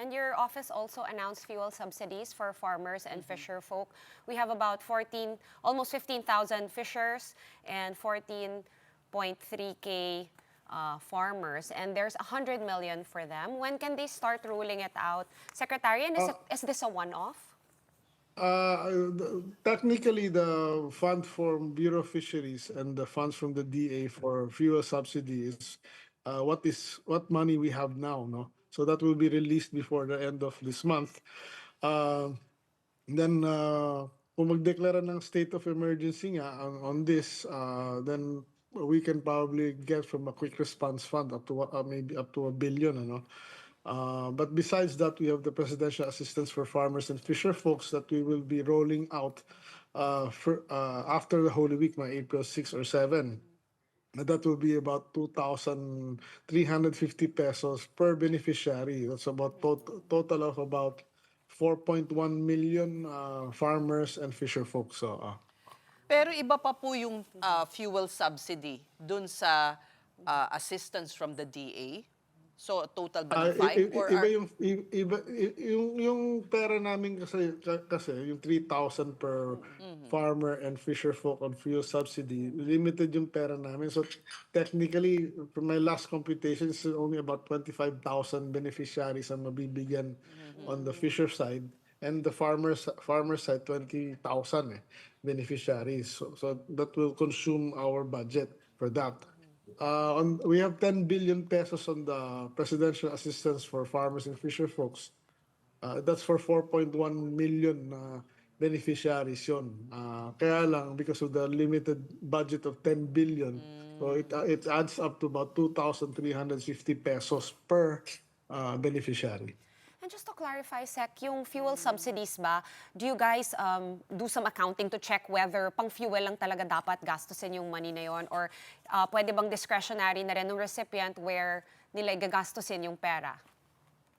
And your office also announced fuel subsidies for farmers and fisher folk. We have about 14, almost 15,000 fishers and 14.3K farmers, and there's 100 million for them. When can they start ruling it out, Secretary? And Uh, is this a one-off? Technically, the fund from Bureau of Fisheries and the funds from the DA for fuel subsidy is what money we have now, no? So that will be released before the end of this month. Uh, then, kung magdeklara ng state of emergency nga on this, then we can probably get from a quick response fund up to maybe up to 1 billion, ano? But besides that, we have the presidential assistance for farmers and fisher folks that we will be rolling out after the Holy Week, April 6 or 7. That will be about 2,350 pesos per beneficiary. That's about total of about 4.1 million farmers and fisher folks. So, Pero iba pa po yung fuel subsidy dun sa assistance from the DA? So, total ba ng 5? Iba yung pera namin kasi yung 3,000 per farmer and fisher folk on fuel subsidy, limited yung pera namin. So technically, from my last computation, it's only about 25,000 beneficiaries ang mabibigyan on the fisher side, and the farmer side 20,000 beneficiaries. So that will consume our budget for that. We have 10 billion pesos on the presidential assistance for farmers and fisher folks. That's for 4.1 million beneficiaries yun. Kaya lang, because of the limited budget of 10 billion, so it adds up to about 2,350 pesos per beneficiary. And just to clarify, Sec, yung fuel subsidies ba, do you guys do some accounting to check whether pang fuel lang talaga dapat gastusin yung money na yon, or pwede bang discretionary na rin ng recipient where nila gagastusin yung pera?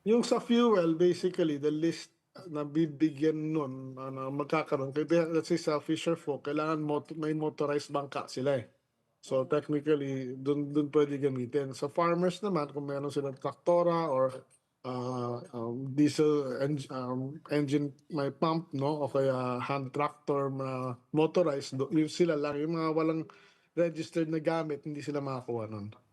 Yung sa fuel, basically, the list na bibigyan nun, magkakaroon. Kaya let's say sa fisher folk, kailangan may motorized bangka sila eh. So technically, dun pwede gamitin. Sa farmers naman, kung meron silang traktora or diesel engine may pump, no, o kaya hand tractor na motorized, yung sila lang, yung mga walang registered na gamit, hindi sila makakuha nun.